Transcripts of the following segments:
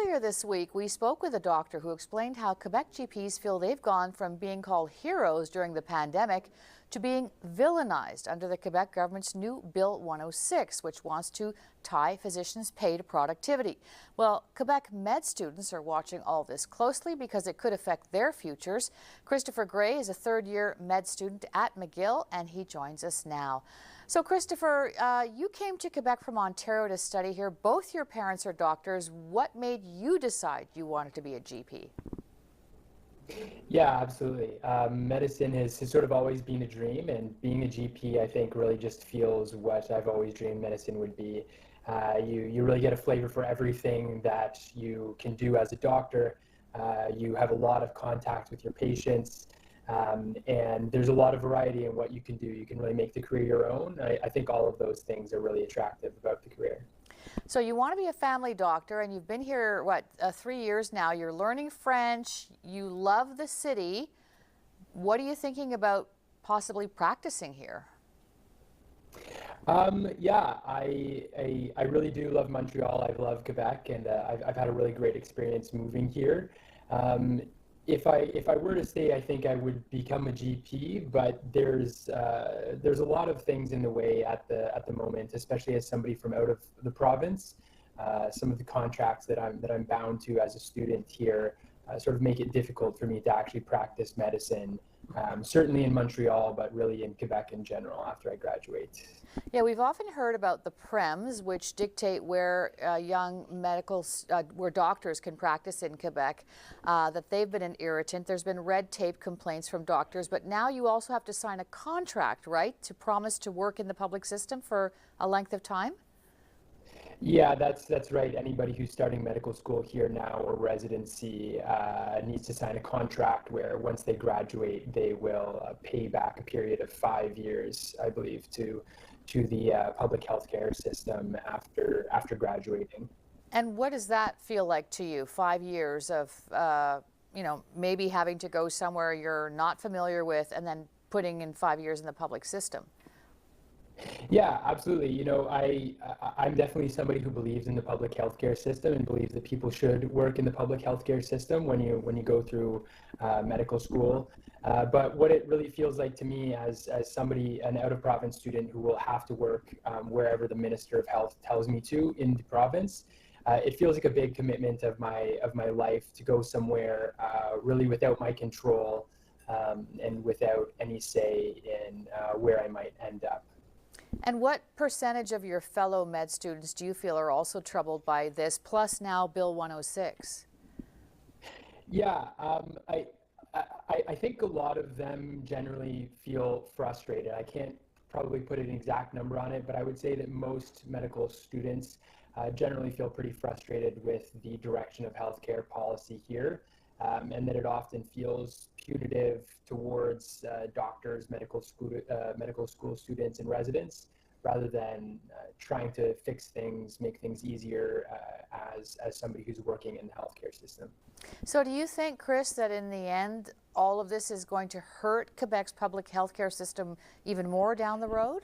Earlier this week, we spoke with a doctor who explained how Quebec GPs feel they've gone from being called heroes during the pandemic to being villainized under the Quebec government's new Bill 106, which wants to tie physicians' pay to productivity. Well, Quebec med students are watching all this closely because it could affect their futures. Christopher Gray is a third-year med student at McGill, and he joins us now. So, Christopher, you came to Quebec from Ontario to study here. Both your parents are doctors. What made you decide you wanted to be a GP? Yeah, absolutely. Medicine has sort of always been a dream, and being a GP, I think, really just feels what I've always dreamed medicine would be. You really get a flavor for everything that you can do as a doctor. You have a lot of contact with your patients, and there's a lot of variety in what you can do. You can really make the career your own. I think all of those things are really attractive about the career. So you want to be a family doctor, and you've been here, 3 years now. You're learning French. You love the city. What are you thinking about possibly practicing here? Yeah, I really do love Montreal. I love Quebec, and I've had a really great experience moving here. If I were to stay, I think I would become a GP, but there's a lot of things in the way at the moment, especially as somebody from out of the province. Some of the contracts that I'm bound to as a student here sort of make it difficult for me to actually practice medicine. Certainly in Montreal, but really in Quebec in general after I graduate. Yeah, we've often heard about the Prems, which dictate where where doctors can practice in Quebec, that they've been an irritant. There's been red tape complaints from doctors, but now you also have to sign a contract, right, to promise to work in the public system for a length of time? Yeah, that's right. Anybody who's starting medical school here now or residency needs to sign a contract where once they graduate, they will pay back a period of 5 years, I believe, to the public healthcare system after graduating. And what does that feel like to you? 5 years of maybe having to go somewhere you're not familiar with, and then putting in 5 years in the public system. Yeah, absolutely. I'm definitely somebody who believes in the public healthcare system and believes that people should work in the public healthcare system when you go through medical school. But what it really feels like to me as somebody, an out-of-province student who will have to work wherever the Minister of Health tells me to in the province, it feels like a big commitment of my life to go somewhere really without my control and without any say in where I might end up. And what percentage of your fellow med students do you feel are also troubled by this, plus now Bill 106? Yeah, I think a lot of them generally feel frustrated. I can't probably put an exact number on it, but I would say that most medical students generally feel pretty frustrated with the direction of healthcare policy here, and that it often feels punitive towards doctors, medical school students, and residents, rather than trying to fix things, make things easier as somebody who's working in the healthcare system. So do you think, Chris, that in the end, all of this is going to hurt Quebec's public healthcare system even more down the road?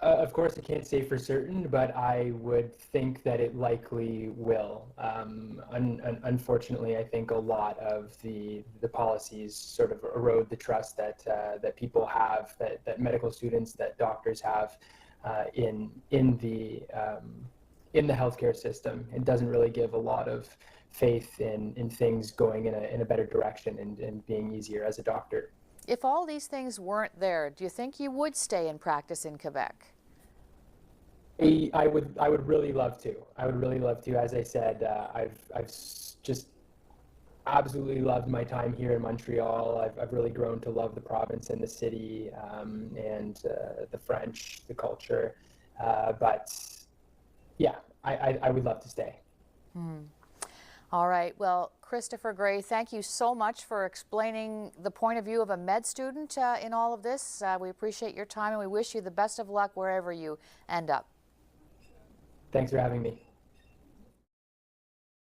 Of course, I can't say for certain, but I would think that it likely will. Unfortunately, I think a lot of the policies sort of erode the trust that people have, that medical students, that doctors have in the healthcare system. It doesn't really give a lot of faith in things going in a better direction and being easier as a doctor. If all these things weren't there, do you think you would stay and practice in Quebec? I would really love to. I would really love to. As I said, I've just absolutely loved my time here in Montreal. I've really grown to love the province and the city, and the French, the culture. But yeah, I would love to stay. All right. Well, Christopher Gray, thank you so much for explaining the point of view of a med student in all of this. We appreciate your time, and we wish you the best of luck wherever you end up. Thanks for having me.